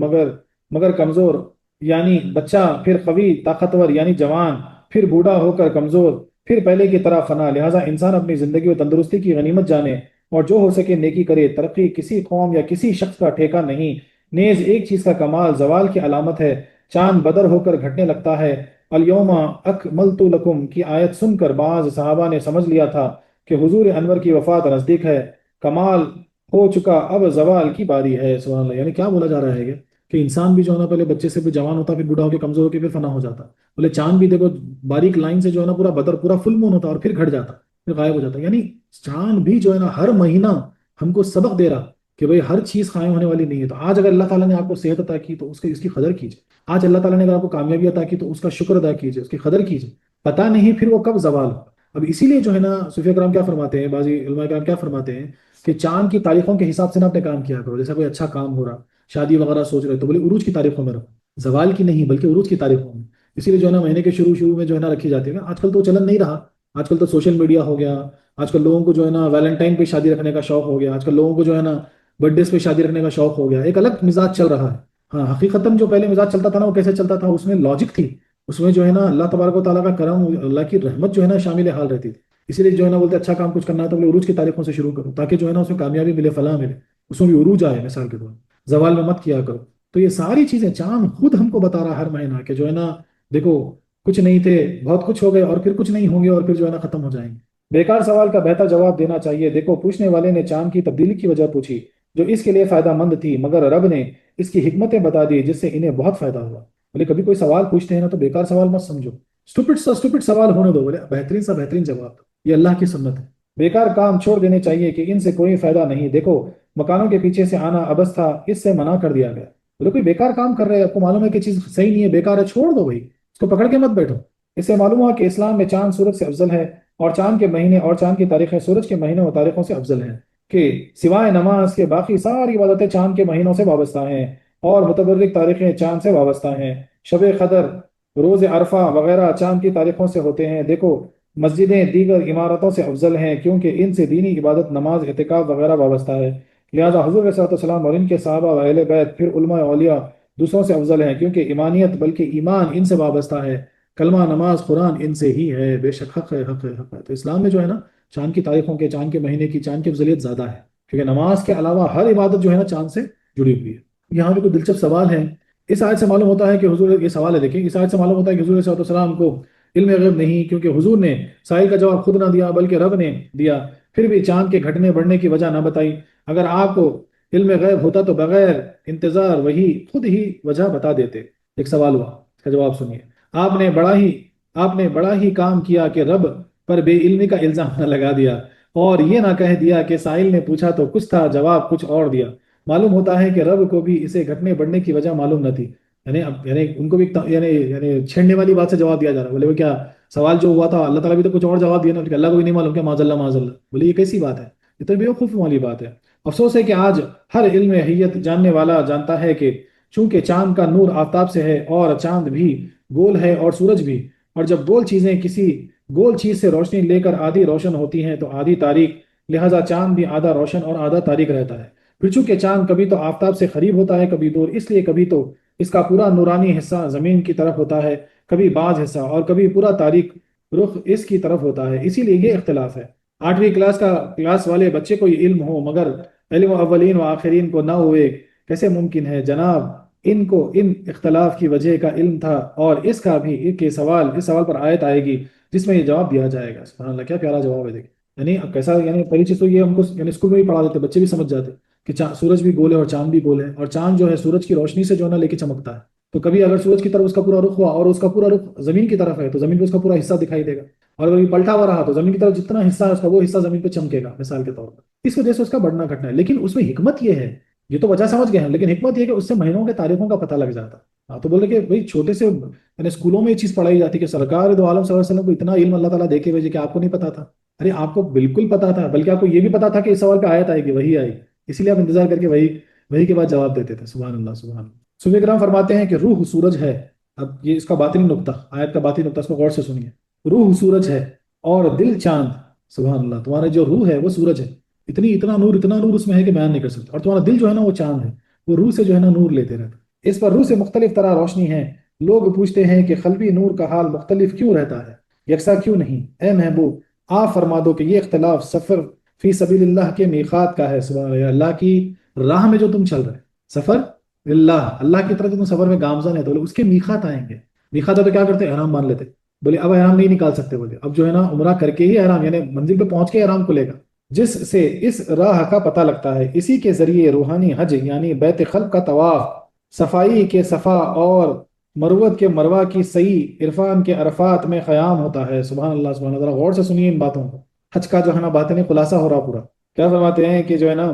مگر کمزور یعنی بچہ، پھر قوی طاقتور یعنی جوان، پھر بوڑھا ہو کر کمزور، پھر پہلے کی طرح فنا. لہٰذا انسان اپنی زندگی و تندرستی کی غنیمت جانے اور جو ہو سکے نیکی کرے. ترقی کسی قوم یا کسی شخص کا ٹھیکہ نہیں. نیز ایک چیز کا کمال زوال کی علامت ہے. چاند بدر ہو کر گھٹنے لگتا ہے. الیوم اکملت لکم کی آیت سن کر بعض صحابہ نے سمجھ لیا تھا کہ حضور انور کی وفات نزدیک ہے، کمال ہو چکا، اب زوال کی باری ہے. سبحان اللہ. یعنی کیا بولا جا رہا ہے کہ انسان بھی جو ہے نا پہلے بچے سے بھی جوان ہوتا، پھر بوڑھا ہو کے کمزور ہو کے پھر فنا ہو جاتا. بولے چاند بھی دیکھو باریک لائن سے جو ہے نا پورا بدر پورا فل مون ہوتا اور پھر گھٹ جاتا، پھر غائب ہو جاتا. یعنی چاند بھی جو ہے نا ہر مہینہ ہم کو سبق دے رہا کہ بھئی ہر چیز قائم ہونے والی نہیں ہے. تو آج اگر اللہ تعالیٰ نے آپ کو صحت عطا کی تو اس کی قدر کیجیے. آج اللہ تعالیٰ نے اگر آپ کو کامیابی عطا کی تو اس کا شکر ادا کیجیے، اس کی قدر کیجیے. پتہ نہیں پھر وہ کب زوال ہو. اب اسی لیے جو ہے نا صوفیہ کرام کیا فرماتے ہیں، بعضی علماء کرام کیا فرماتے ہیں کہ چاند کی تاریخوں کے حساب سے نہ اپنے کام کیا کرو. جیسا کوئی اچھا کام ہو رہا، شادی وغیرہ سوچ رہے تو بولے عروج کی تاریخوں میں رکھو، زوال کی نہیں بلکہ عروج کی تاریخوں میں. اسی لیے جو ہے نا مہینے کے شروع میں جو ہے نا رکھی جاتی ہے. آج کل تو چلن نہیں رہا، آج کل تو سوشل میڈیا ہو گیا. آج کل لوگوں کو جو ہے نا ویلنٹائن پہ شادی رکھنے کا شوق ہو گیا. آج کل لوگوں کو جو ہے نا برتھ ڈیز پہ شادی رکھنے کا شوق ہو گیا. ایک الگ مزاج چل رہا ہے. ہاں حقیقتاً جو پہلے مزاج چلتا تھا نا وہ کیسے چلتا تھا، اس میں لاجک تھی، اس میں جو ہے نا اللہ تبارک و تعالیٰ کا کرم، اللہ کی رحمت جو ہے نا شامل حال رہتی تھی. اسی لیے جو ہے نا بولتے اچھا کام کچھ کرنا ہے تو بولے عروج کی تاریخوں سے شروع کرو تاکہ جو ہے نا اس میں کامیابی ملے، فلاح ملے، اس میں بھی عروج آئے. مثال کے طور زوال میں مت کیا کرو. تو یہ ساری چیزیں چاند خود ہم کو بتا رہا ہر مہینہ کہ جو ہے نا دیکھو کچھ نہیں تھے بہت کچھ ہو گئے اور پھر کچھ نہیں ہوں گے اور پھر جو ہے نا ختم ہو جائیں گے. بیکار سوال کا بہتر جواب دینا چاہیے. دیکھو پوچھنے والے نے چاند کی تبدیلی کی وجہ پوچھی جو اس کے لیے فائدہ مند تھی، مگر رب نے اس کی حکمتیں بتا دی جس سے انہیں بہت فائدہ ہوا. بولے کبھی کوئی سوال پوچھتے ہیں نا تو بیکار سوال مت سمجھو، اسٹوپٹ سوال ہونے دو، بولے بہترین سا بہترین جواب دو. یہ اللہ کی سنت ہے. بیکار کام چھوڑ دینے چاہیے کہ ان سے کوئی فائدہ نہیں. دیکھو مکانوں کے پیچھے سے آنا ابس تھا، اس سے منع کر دیا گیا. بولے کوئی بیکار کام کر رہے ہیں، آپ کو معلوم ہے کہ چیز صحیح نہیں ہے، بیکار ہے، چھوڑ دو بھائی، اس کو پکڑ کے مت بیٹھو. اس سے معلوم ہوا کہ اسلام میں چاند سورج سے افضل ہے اور چاند کے مہینے اور چاند کی تاریخیں سورج کے مہینے اور تاریخوں سے افضل ہیں، کہ سوائے نماز کے باقی ساری عبادتیں چاند کے مہینوں سے وابستہ ہیں اور متبرک تاریخیں چاند سے وابستہ ہیں. شب قدر، روز عرفہ وغیرہ چاند کی تاریخوں سے ہوتے ہیں. دیکھو مسجدیں دیگر عمارتوں سے افضل ہیں کیونکہ ان سے دینی عبادت، نماز، اعتکاف وغیرہ وابستہ ہے. لہذا حضور صلی اللہ علیہ وسلم اور ان کے صحابہ و اہل بیت پھر علماء اولیاء دوسروں سے افضل ہیں کیونکہ ایمانیت بلکہ ایمان ان سے وابستہ ہے. کلمہ، نماز، قرآن ان سے ہی ہے، بے شک حق ہے، حق ہے، حق ہے۔ تو اسلام میں جو ہے نا چاند کی تاریخوں کے، چاند کے مہینے کی، چاند کی فضیلت زیادہ ہے، کیونکہ نماز کے علاوہ ہر عبادت جو ہے نا چاند سے جڑی ہوئی ہے۔ یہاں پہ کوئی دلچسپ سوال ہے، اس آیت سے معلوم ہوتا ہے کہ حضور، یہ سوال ہے دیکھیں، اس آیت سے معلوم ہوتا ہے کہ حضور صلی اللہ علیہ وسلم کو علم غیب نہیں، کیونکہ حضور نے سائل کا جواب خود نہ دیا بلکہ رب نے دیا، پھر بھی چاند کے گھٹنے بڑھنے کی وجہ نہ بتائی۔ اگر آپ کو علم غیب ہوتا تو بغیر انتظار وہی خود ہی وجہ بتا دیتے۔ ایک سوال ہوا، اس کا جواب سنیے۔ آپ نے بڑا ہی آپ نے بڑا ہی کام کیا کہ رب پر بے علمی کا الزام نہ لگا دیا، اور یہ نہ کہہ دیا کہ سائل نے پوچھا تو کچھ تھا، جواب کچھ اور دیا۔ معلوم ہوتا ہے کہ رب کو بھی اسے گھٹنے بڑھنے کی وجہ معلوم نہ تھی، یعنی ان کو بھی یعنی چھیڑنے والی بات سے جواب دیا جا رہا ہے۔ بولے وہ کیا سوال جو ہوا تھا اللہ تعالیٰ بھی تو کچھ اور جواب دیا نا، کہ اللہ کو بھی نہیں معلوم، کیا معاذ اللہ معاذ اللہ، بولے یہ کیسی بات ہے، یہ تو بیوقوف والی بات ہے۔ افسوس ہے کہ آج ہر علم حیت جاننے والا جانتا ہے کہ چونکہ چاند کا نور آفتاب سے ہے، اور چاند بھی گول ہے اور سورج بھی، اور جب گول چیزیں کسی گول چیز سے روشنی لے کر آدھی روشن ہوتی ہیں تو آدھی تاریک، لہذا چاند بھی آدھا روشن اور آدھا تاریک رہتا ہے۔ پھر چونکہ چاند کبھی تو آفتاب سے قریب ہوتا ہے کبھی دور، اس لیے کبھی تو اس کا پورا نورانی حصہ زمین کی طرف ہوتا ہے، کبھی بعض حصہ، اور کبھی پورا تاریک رخ اس کی طرف ہوتا ہے، اسی لیے یہ اختلاف ہے۔ 8ویں کلاس والے بچے کو یہ علم ہو مگر علم اولین و آخرین کو نہ ہوئے، کیسے ممکن ہے جناب؟ ان کو ان اختلاف کی وجہ کا علم تھا، اور اس کا بھی اس سوال پر آیت آئے گی جس میں یہ جواب دیا جائے گا۔ سبحان اللہ، کیا پیارا جواب ہے دیکھیں۔ یعنی اب کیسا، یعنی پہلی چیز تو یہ ہم کو یعنی اسکول میں بھی پڑھا دیتے، بچے بھی سمجھ جاتے کہ سورج بھی گول ہے اور چاند بھی گول ہے، اور چاند جو ہے سورج کی روشنی سے جو ہے نا لے کے چمکتا ہے، تو کبھی اگر سورج کی طرف اس کا پورا رخ ہوا اور اس کا پورا رخ زمین کی طرف ہے تو زمین پہ اس کا پورا حصہ دکھائی دے گا، اور اگر یہ پلٹا ہوا رہا تو زمین کی طرف جتنا حصہ ہے اس کا وہ حصہ زمین پہ چمکے گا، مثال کے طور پر۔ اس وجہ سے اس کا بڑھنا گھٹنا ہے، لیکن اس میں حکمت یہ ہے، یہ تو وجہ سمجھ گئے ہیں، لیکن حکمت یہ ہے کہ اس سے مہینوں کے تاریخوں کا پتہ لگ جاتا۔ ہاں تو بولے کہ بھائی چھوٹے سے یعنی اسکولوں میں یہ چیز پڑھائی جاتی کہ سرکار دو عالم صلی اللہ علیہ وسلم کو اتنا علم اللہ تعالیٰ دے کے بھیجے کہ آپ کو نہیں پتا تھا۔ ارے آپ کو بالکل پتا تھا، بلکہ آپ کو یہ بھی پتا تھا کہ اس سوال پہ آیت آئے گی، وہی آئی، اسی لیے آپ انتظار کر کے وہی کے بعد جواب دیتے تھے۔ سبحان اللہ، سبحان اللہ۔ صوفیہ کرام فرماتے ہیں کہ روح سورج ہے، اب یہ اس کا باطنی نقطہ، آیت کا باطنی نقطہ، اس کو غور سے سنیے۔ روح سورج ہے اور دل چاند، سبحان اللہ، تمہارا جو روح ہے وہ سورج ہے، اتنا نور اس میں ہے کہ بیان نہیں کر سکتے، اور تمہارا دل جو ہے نا وہ چاند ہے، وہ روح سے جو ہے نا نور لیتے رہتا ہے۔ اس پر روح سے مختلف طرح روشنی ہے۔ لوگ پوچھتے ہیں کہ قلبی نور کا حال مختلف کیوں رہتا ہے، یکساں کیوں نہیں؟ اے محبوب آپ فرما دو کہ یہ اختلاف سفر فی سبیل اللہ کے میقات کا ہے۔ سبحان اللہ، اللہ کی راہ میں جو تم چل رہے، سفر اللہ کی طرف جو تم سفر میں گامزن ہے، تو بولے اس کے میقات آئیں گے۔ میقات ہے تو کیا کرتے، احرام باندھ لیتے، بولے اب احرام نہیں نکال سکتے، بولے اب جو ہے نا عمرہ کر کے ہی احرام، یعنی منزل پہ پہنچ کے احرام کھلے گا، جس سے اس راہ کا پتہ لگتا ہے۔ اسی کے ذریعے روحانی حج یعنی بیت خلق کا طواف، صفائی کے صفا اور مروت کے مروہ کی صحیح عرفان کے عرفات میں قیام ہوتا ہے۔ سبحان اللہ، سبحان اللہ، غور سے سنیے ان باتوں کو، حج کا جو ہے نا باطنی خلاصہ ہو رہا پورا۔ کیا فرماتے ہیں کہ جو ہے نا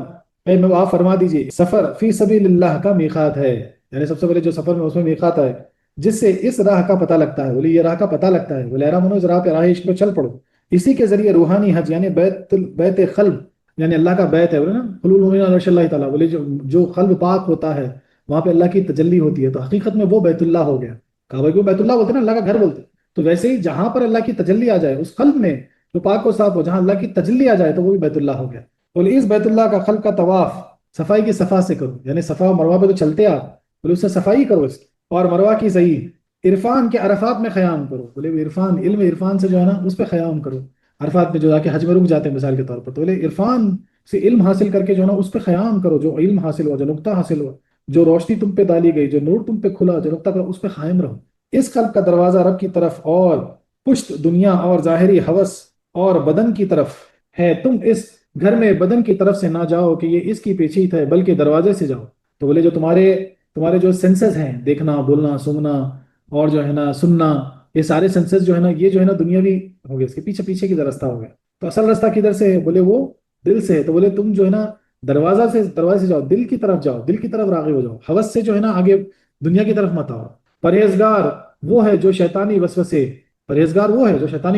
اے میں آپ فرما دیجئے سفر فی سبیل اللہ کا میقات ہے، یعنی سب سے پہلے جو سفر میں اس میں میقات ہے، جس سے اس راہ کا پتہ لگتا ہے۔ بولے یہ راہ کا پتہ لگتا ہے، بولے احرام اس راہ پہ، راہ عشق پہ چل پڑو۔ اسی کے ذریعے روحانی حج یعنی بیت قلب، یعنی اللہ کا بیت ہے، بولے نا خلول المؤمنین علی عرش اللہ تعالیٰ، بولے جو قلب پاک ہوتا ہے وہاں پہ اللہ کی تجلی ہوتی ہے، تو حقیقت میں وہ بیت اللہ ہو گیا۔ کعبہ کو بیت اللہ بولتے ہیں نا، اللہ کا گھر بولتے ہیں، تو ویسے ہی جہاں پر اللہ کی تجلی آ جائے اس قلب میں جو پاک و صاف ہو، جہاں اللہ کی تجلی آ جائے تو وہ بھی بیت اللہ ہو گیا۔ بولے اس بیت اللہ کا خلق کا طواف صفائی کی صفا سے کرو، یعنی صفا و مروہ پہ تو چلتے آپ، بولے اس سے صفائی کرو اس کی، اور مروہ کی صحیح عرفان کے عرفات میں قیام کرو۔ بولے عرفان، علم عرفان سے جو ہے نا اس پہ قیام کرو، عرفات میں جو جا کے حج میں رک جاتے ہیں مثال کے طور پر، تو بولے عرفان سے علم حاصل کر کے جو ہے نا اس پہ قیام کرو، جو علم حاصل ہوا، جو نقطہ حاصل ہوا، جو روشنی تم پہ ڈالی گئی، جو نور تم پہ کھلا، جو نقطہ اس پہ قائم رہو۔ اس قلب کا دروازہ رب کی طرف اور پشت دنیا اور ظاہری ہوس اور بدن کی طرف ہے، تم اس گھر میں بدن کی طرف سے نہ جاؤ کہ یہ اس کی پیچھد ہے، بلکہ دروازے سے جاؤ۔ تو بولے جو تمہارے جو سینسز ہیں، دیکھنا، بولنا، سونگنا اور جو ہے نا سننا، یہ سارے سینسز جو ہے نا یہ جو ہے نا دنیاوی ہو گیا، اس کے پیچھے کی راستہ ہو گیا، تو اصل راستہ کدھر سے ہے؟ بولے وہ دل سے ہے۔ تو بولے تم جو ہے نا دروازے سے جاؤ، دل کی طرف جاؤ، دل کی طرف راغب ہو جاؤ، ہوس سے جو ہے نا آگے دنیا کی طرف مت آؤ۔ پرہیزگار وہ ہے جو شیطانی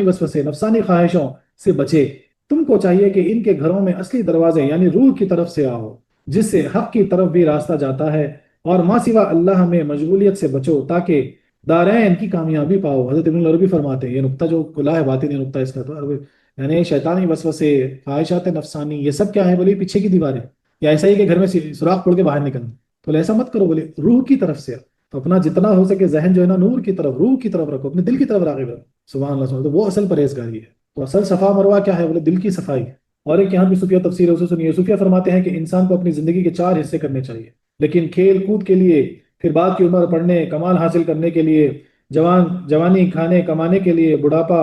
وسوسے نفسانی خواہشوں سے بچے۔ تم کو چاہیے کہ ان کے گھروں میں اصلی دروازے یعنی روح کی طرف سے آؤ، جس سے حق کی طرف بھی راستہ جاتا ہے، اور ما سوا اللہ میں مشغولیت سے بچو تاکہ دارین کی کامیابی پاؤ۔ حضرت ابن العربی فرماتے ہیں، یہ نقطہ جو کلا ہے باطنی نقطہ اس کا، تو یعنی شیطانی وسوسے، خواہشات نفسانی، یہ سب کیا ہے؟ بولے پیچھے کی دیواریں، یا ایسا ہی کہ گھر میں سوراخ پھوڑ کے باہر نکلنا، تو ایسا مت کرو، بولے روح کی طرف سے۔ تو اپنا جتنا ہو سکے ذہن جو ہے نا نور کی طرف، روح کی طرف رکھو، اپنے دل کی طرف راغب رکھو. سبحان اللہ، سبحان اللہ. تو وہ اصل پرہیزگاری ہے. تو اصل صفا مروا کیا ہے؟ بولے دل کی صفائی. اور ایک یہاں بھی صوفیہ تفسیر ہے، اسے سنیے. صوفیہ فرماتے ہیں کہ انسان کو اپنی زندگی کے 4 حصے کرنے چاہیے، لیکن کھیل کود کے لیے، پھر بعد کی عمر، پڑھنے، کمال حاصل کرنے کے لیے، جوانی، کھانے کمانے کے لیے، بڑھاپا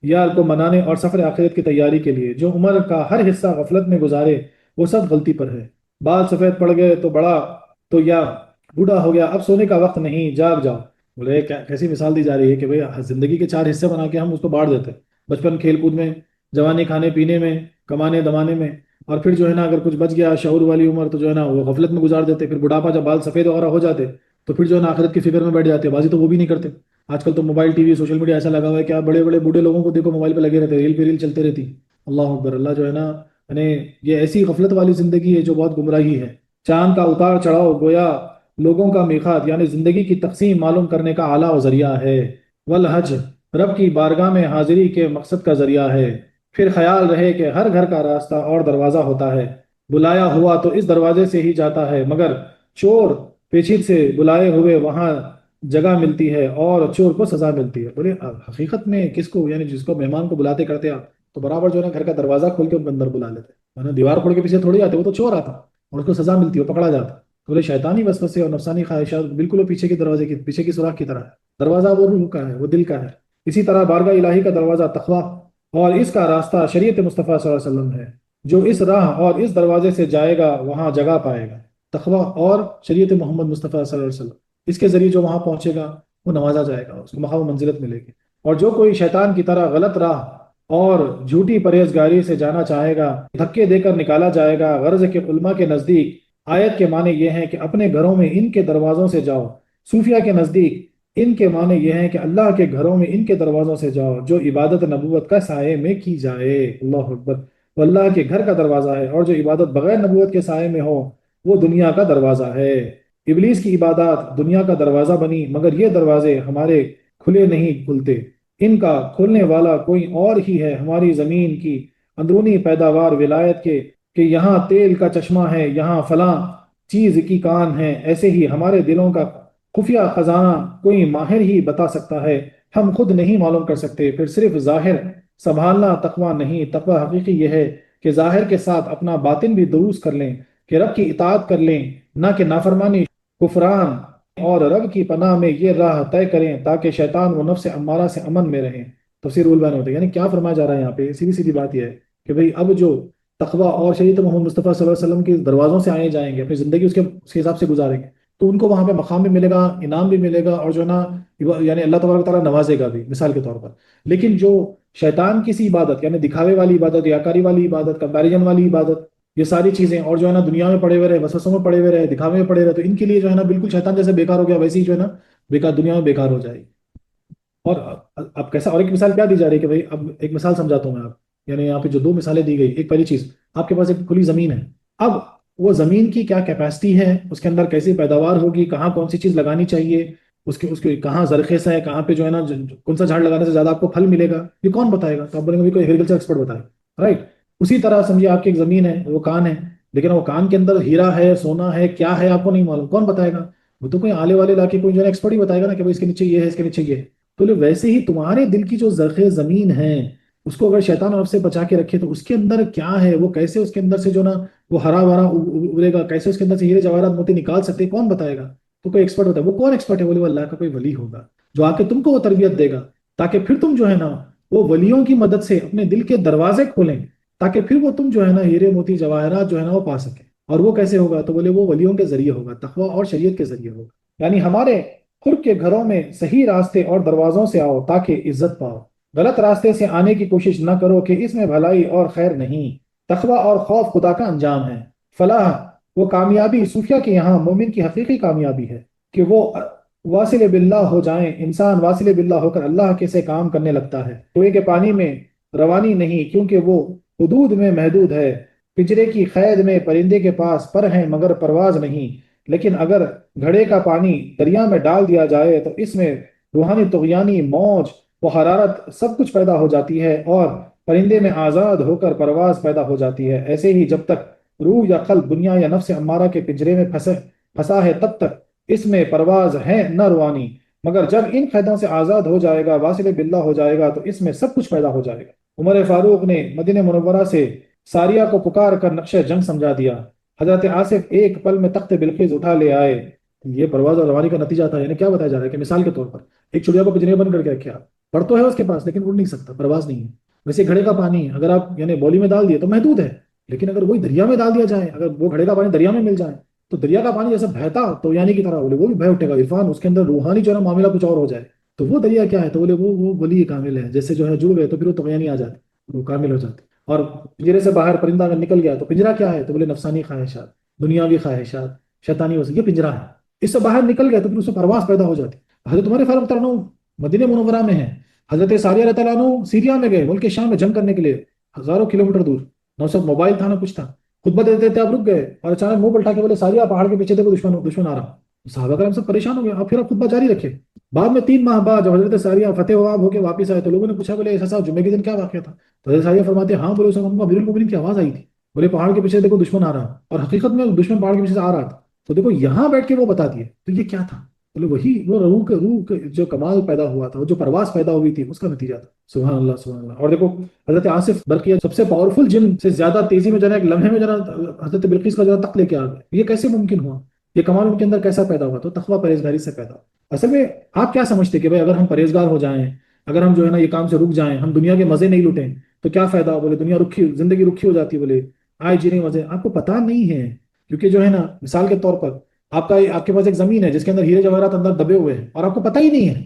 یا کو منانے، اور سفر آخرت کی تیاری کے لیے. جو عمر کا ہر حصہ غفلت میں گزارے وہ سب غلطی پر ہے. بال سفید پڑ گئے تو بڑا، تو یا بوڑھا ہو گیا، اب سونے کا وقت نہیں، جاگ جاؤ. بولے کیسی مثال دی جا رہی ہے کہ بھئی زندگی کے 4 حصے بنا کے ہم اس کو بانٹ دیتے ہیں. بچپن کھیل کود میں، جوانی کھانے پینے میں، کمانے دمانے میں، اور پھر جو ہے نا اگر کچھ بچ گیا شعور والی عمر تو جو ہے نا وہ غفلت میں گزار دیتے. پھر بڑھاپا جب بال سفید وغیرہ ہو جاتے تو پھر جو ہے نا آخرت کی فکر میں بیٹھ جاتے. بازی تو وہ بھی نہیں کرتے. آج کل تو mobile T V social media ایسا لگا ہوا ہے کہ آپ بڑے بڑے بوڑھے لوگوں کو دیکھو موبائل پہ لگے رہتے، ریل پہ ریل چلتے رہتی. اللہ اکبر. اللہ جو ہے نا یعنی یہ ایسی غفلت والی زندگی ہے جو بہت گمراہی ہے. چاند کا اتار چڑھاؤ گویا لوگوں کا میقات، یعنی زندگی کی تقسیم معلوم کرنے کا اعلیٰ و ذریعہ ہے. والحج رب کی بارگاہ میں حاضری کے مقصد کا ذریعہ ہے. پھر خیال رہے کہ ہر گھر کا راستہ اور دروازہ ہوتا ہے، بلایا ہوا تو اس دروازے سے ہی جاتا ہے، مگر چور پیچھے سے بلائے ہوئے وہاں جگہ ملتی ہے اور چور کو سزا ملتی ہے. بولے حقیقت میں کس کو، یعنی جس کو مہمان کو بلاتے کرتے آپ تو برابر جو ہے نا گھر کا دروازہ کھول کے ان کو اندر بلا لیتے، ورنہ دیوار کھول کے پیچھے تھوڑی آتے، وہ تو چور آتا اور اس کو سزا ملتی ہے، وہ پکڑا جاتا. تو بولے شیطانی وسوسے اور نفسانی خواہشات بالکل وہ پیچھے کے دروازے کی، پیچھے کی سوراخ کی طرح ہے. دروازہ وہ روح کا ہے، وہ دل کا ہے. اسی طرح بارگاہ الہی کا دروازہ تقویٰ اور اس کا راستہ شریعت مصطفیٰ صلی اللہ علیہ وسلم ہے. جو اس راہ اور اس دروازے سے جائے گا وہاں جگہ پائے گا. تقویٰ اور شریعت محمد مصطفیٰ صلی اللہ علیہ وسلم، اس کے ذریعے جو وہاں پہنچے گا وہ نوازا جائے گا، اس کو مقام و منزلت ملے گی. اور جو کوئی شیطان کی طرح غلط راہ اور جھوٹی پرہیزگاری سے جانا چاہے گا، دھکے دے کر نکالا جائے گا. غرض کے علماء کے نزدیک آیت کے معنی یہ ہیں کہ اپنے گھروں میں ان کے دروازوں سے جاؤ. صوفیہ کے نزدیک ان کے معنی یہ ہیں کہ اللہ کے گھروں میں ان کے دروازوں سے جاؤ جو عبادت نبوت کا سائے میں کی جائے. اللہ اکبر. وہ اللہ کے گھر کا دروازہ ہے، اور جو عبادت بغیر نبوت کے سائے میں ہو وہ دنیا کا دروازہ ہے. ابلیس کی عبادات دنیا کا دروازہ بنی، مگر یہ دروازے ہمارے کھلے نہیں کھلتے. ان کا کھولنے والا کوئی اور ہی ہے. ہماری زمین کی اندرونی پیداوار ولایت کے کہ یہاں تیل کا چشمہ ہے، یہاں فلاں چیز کی کان ہے، ایسے ہی ہمارے دلوں کا خفیہ خزانہ کوئی ماہر ہی بتا سکتا ہے، ہم خود نہیں معلوم کر سکتے. پھر صرف ظاہر سنبھالنا تقویٰ نہیں، تقویٰ حقیقی یہ ہے کہ ظاہر کے ساتھ اپنا باطن بھی درست کر لیں، کہ رب کی اطاعت کر لیں، نہ کہ نافرمانی، کفران، اور رب کی پناہ میں یہ راہ طے کریں تاکہ شیطان و نفس امارہ سے امن میں رہیں. تفسیر البیان ہوتا ہے. یعنی کیا فرمایا جا رہا ہے یہاں پہ؟ سیدھی سیدھی بات یہ ہے کہ بھئی اب جو تقویٰ اور شریعت محمد مصطفیٰ صلی اللہ علیہ وسلم کے دروازوں سے آئے جائیں گے، اپنی زندگی اس کے حساب سے گزاریں گے، تو ان کو وہاں پہ مقام بھی ملے گا، انعام بھی ملے گا، اور جو ہے نا یعنی اللہ تبارک تعالیٰ نوازے گا بھی، مثال کے طور پر. لیکن جو شیطان کی سی عبادت، یعنی دکھاوے والی عبادت، ریاکاری والی عبادت، کمپیریزن والی عبادت، یہ ساری چیزیں، اور جو ہے نا دنیا میں پڑے ہوئے رہے، وسوسوں میں پڑے ہوئے رہے، دکھاوے میں پڑے رہے، تو ان کے لیے جو ہے نا بالکل شیطان جیسے بیکار ہو گیا ویسے ہی جو ہے نا بیکار دنیا میں بیکار ہو جائے گی. اور اب کیسا، اور ایک مثال کیا دی جا رہی ہے کہ بھائی اب ایک مثال سمجھاتا ہوں میں آپ. یعنی یہاں پہ جو 2 مثالیں دی گئی، ایک پہلی چیز، آپ کے پاس ایک کھلی زمین ہے. اب وہ زمین کی کیا کیپیسٹی ہے، اس کے اندر کیسی پیداوار ہوگی، کہاں کون سی چیز لگانی چاہیے، اس کے کہاں زرخیز ہے، کہاں پہ جو ہے نا کون سا جھاڑ لگانے سے زیادہ آپ کو پھل ملے گا، یہ کون بتائے گا؟ تو آپ بولیں گے کوئی ایگریکلچر ایکسپرٹ بتائے. رائٹ. اسی طرح سمجھیے آپ کی ایک زمین ہے، وہ کان ہے، لیکن وہ کان کے اندر ہیرا ہے، سونا ہے، کیا ہے آپ کو نہیں معلوم، کون بتائے گا؟ وہ تو کوئی آلے والے لا کے کوئی جو ہے ایکسپرٹ ہی بتائے گا نا کہ اس کے نیچے یہ ہے، اس کے نیچے یہ ہے. تو ویسے ہی تمہارے دل کی جو زرخیز زمین ہے، اس کو اگر شیطان آپ سے بچا کے رکھے تو اس کے اندر کیا ہے، وہ کیسے اس کے اندر سے جو نا وہ ہرا بھرا ابھرے گا، کیسے اس کے اندر سے ہیرے جواہرات موتی نکال سکتے ہیں، کون بتائے گا؟ تو کوئی ایکسپرٹ ہوتا ہے. وہ کون ایکسپرٹ ہے؟ وہ اللہ کا کوئی ولی ہوگا جو آ کے تم کو وہ تربیت دے گا، تاکہ پھر تم جو ہے نا وہ ولیوں کی مدد سے اپنے دل کے دروازے کھولیں، تاکہ پھر وہ تم جو ہے نا ہیرے موتی جواہرات جو ہے نا وہ پا سکیں. اور وہ کیسے ہوگا؟ تو بولے وہ ولیوں کے ذریعے ہوگا، تقویٰ اور شریعت کے ذریعے ہوگا. یعنی ہمارے خود کے گھروں میں صحیح راستے اور دروازوں سے آؤ تاکہ عزت پاؤ. غلط راستے سے آنے کی کوشش نہ کرو کہ اس میں بھلائی اور خیر نہیں. تقویٰ اور خوف خدا کا انجام ہے. فلاح وہ کامیابی صوفیہ کے یہاں مومن کی حقیقی کامیابی ہے کہ وہ واصل باللہ ہو جائیں. انسان واصل باللہ ہو کر اللہ کے سے کام کرنے لگتا ہے. کنویں کے پانی میں روانی نہیں، کیونکہ وہ حدود میں محدود ہے. پنجرے کی قید میں پرندے کے پاس پر ہیں مگر پرواز نہیں. لیکن اگر گھڑے کا پانی دریا میں ڈال دیا جائے تو اس میں روحانی طغیانی موج و حرارت سب کچھ پیدا ہو جاتی ہے، اور پرندے میں آزاد ہو کر پرواز پیدا ہو جاتی ہے. ایسے ہی جب تک روح یا قلب دنیا یا نفس امارہ کے پنجرے میں پھنسا ہے تب تک اس میں پرواز ہے نہ روانی، مگر جب ان قیدوں سے آزاد ہو جائے گا، واصل باللہ ہو جائے گا، تو اس میں سب کچھ پیدا ہو جائے گا۔ عمر فاروق نے مدینہ منورہ سے ساریہ کو پکار کر نقشہ جنگ سمجھا دیا۔ حضرت آصف ایک پل میں تخت بلقیس اٹھا لے آئے۔ یہ پرواز اور روانی کا نتیجہ تھا، یعنی کیا بتایا جا رہا ہے کہ مثال کے طور پر ایک چڑیا کو پنجرے میں بند کر کے رکھا، پر تو ہے اس کے پاس لیکن اڑ نہیں سکتا، پرواز نہیں ہے۔ ویسے گھڑے کا پانی اگر آپ یعنی بولی میں ڈال دیے تو محدود ہے، لیکن اگر وہی دریا میں ڈال دیا جائے، اگر وہ گھڑے کا پانی دریا میں مل جائے تو دریا کا پانی جیسے بہتا تو یعنی کی طرح بولے وہ بھی بہ اٹھے گا، عرفان اس کے اندر روحانی جو ہے نا معاملہ کچھ اور ہو جائے تو وہ دریا کیا ہے تو بولے وہ ولی کامل ہے، جیسے جو ہے جڑ گئے تو پھر وہ طغیانی آ جاتی، وہ کامل ہو جاتی۔ اور پنجرے سے باہر پرندہ اگر نکل گیا تو پنجرا کیا ہے تو بولے نفسانی خواہشات، دنیاوی خواہشات، شیطانی وسیع، یہ پنجرا ہے۔ اس سے باہر نکل گیا تو پھر اس سے پرواز پیدا ہو جاتی۔ حضرت عمر فاروق تعالیٰ عنہ مدینہ منورہ میں ہے، حضرت ساریہ رضی اللہ عنہ سیریا میں گئے، ملک شام میں جنگ کرنے کے لیے ہزاروں کلومیٹر دور، نہ سب موبائل تھا نہ کچھ تھا، خطبہ دیتے تھے، آپ رک گئے اور اچانک منہ پلٹا کے بولے ساریہ پہاڑ کے پیچھے دیکھو دشمن آ رہا۔ صحابہ کرام سب پریشان ہو گئے، اب پھر آپ خطبہ جاری رکھے۔ بعد میں 3 ماہ بعد جب حضرت ساریہ فتح واب ہو کے واپس آئے تو لوگوں نے پوچھا بولے ایسا صاحب جمعے کے دن کیا واقعہ تھا؟ تو حضرت ساریہ فرماتے ہیں ہاں بولے اس وقت امیر المومنین کی آواز آئی تھی، بولے پہاڑ کے پیچھے دیکھو دشمن آ رہا، اور حقیقت میں دشمن پہاڑ کے پیچھے سے آ رہا تھا، تو دیکھو یہاں بیٹھ کے وہ بتا دیے تو یہ کیا تھا؟ بولے وہی وہ روح کے جو کمال پیدا ہوا تھا، وہ جو پرواز پیدا ہوئی تھی اس کا نتیجہ تھا۔ سبحان اللہ سبحان اللہ۔ اور دیکھو حضرت آصف برقیہ سب سے پاورفل جن سے زیادہ تیزی میں جو ہے ایک لمحے میں جو ہے حضرت بلقیس کا جو ہے تخت لے کے آ گئے، یہ کیسے ممکن ہوا؟ یہ کمال ان کے اندر کیسا پیدا ہوا؟ تو تقویٰ پرہیزگاری سے پیدا۔ اصل میں آپ کیا سمجھتے کہ بھائی اگر ہم پرہیزگار ہو جائیں، اگر ہم جو ہے نا یہ کام سے رک جائیں، ہم دنیا کے مزے نہیں لوٹیں تو کیا فائدہ؟ بولے دنیا رکھی، زندگی رکھی ہو جاتی، بولے آئے جینے مزے۔ آپ کو پتا نہیں ہے، کیونکہ جو ہے نا مثال کے طور پر آپ کے پاس ایک زمین ہے جس کے اندر ہیرے جواہرات اندر دبے ہوئے ہیں اور آپ کو پتہ ہی نہیں ہے،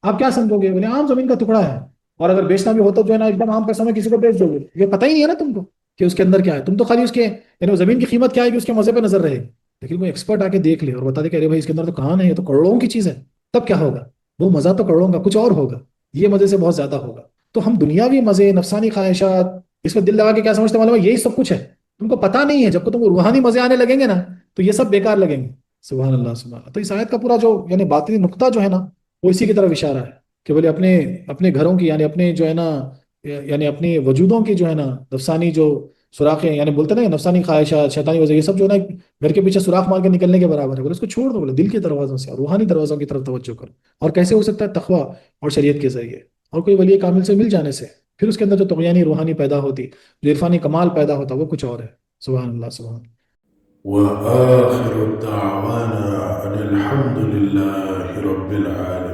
آپ کیا سمجھو گے؟ بولے عام زمین کا ٹکڑا ہے، اور اگر بیچنا بھی ہوتا جو ہے نا ایک دم عام پیسوں میں کسی کو بیچ دو گے، یہ پتہ ہی نہیں ہے نا تم کو کہ اس کے اندر کیا ہے، تم تو خالی اس کے یعنی وہ زمین کی قیمت کیا ہے کہ اس کے مزے پہ نظر رہے، لیکن وہ ایکسپرٹ آ کے دیکھ لے اور بتا دے کہ ارے بھائی اس کے اندر تو کہاں ہے، یہ تو کروڑوں کی چیز ہے، تب کیا ہوگا؟ وہ مزہ تو کروڑوں کا کچھ اور ہوگا، یہ مزے سے بہت زیادہ ہوگا۔ تو ہم دنیاوی مزے، نفسانی خواہشات، اس میں دل لگا کے کیا سمجھتے ہیں؟ معلوم ہے یہی سب کچھ ہے، تم کو پتا نہیں ہے، جب کو تم کو روحانی مزے آنے لگیں گے نا تو یہ سب بیکار لگیں گے۔ سبحان اللہ سبحان اللہ۔ تو اس آیت کا پورا جو یعنی باطنی نقطہ جو ہے نا وہ اسی کی طرف اشارہ ہے کہ بولے اپنے اپنے گھروں کی یعنی اپنے جو ہے نا یعنی اپنی وجودوں کی جو ہے نا نفسانی جو سوراخیں، یعنی بولتے نا نفسانی خواہشات، شیطانی وجہ، یہ سب جو ہے نا گھر کے پیچھے سوراخ مار کے نکلنے کے برابر ہے، بولے اس کو چھوڑ دو، بولے دل کے دروازوں سے اور روحانی دروازوں کی طرف توجہ کرو۔ اور کیسے ہو سکتا ہے؟ تقویٰ اور شریعت کے ذریعے اور کوئی ولی کامل سے مل جانے سے، پھر اس کے اندر جو طغیانی روحانی پیدا ہوتی، جو عرفانی کمال پیدا ہوتا، وہ کچھ اور ہے۔ سبحان اللہ سبحان اللہ۔ وآخر دعوانا أن الحمد لله رب العالمين.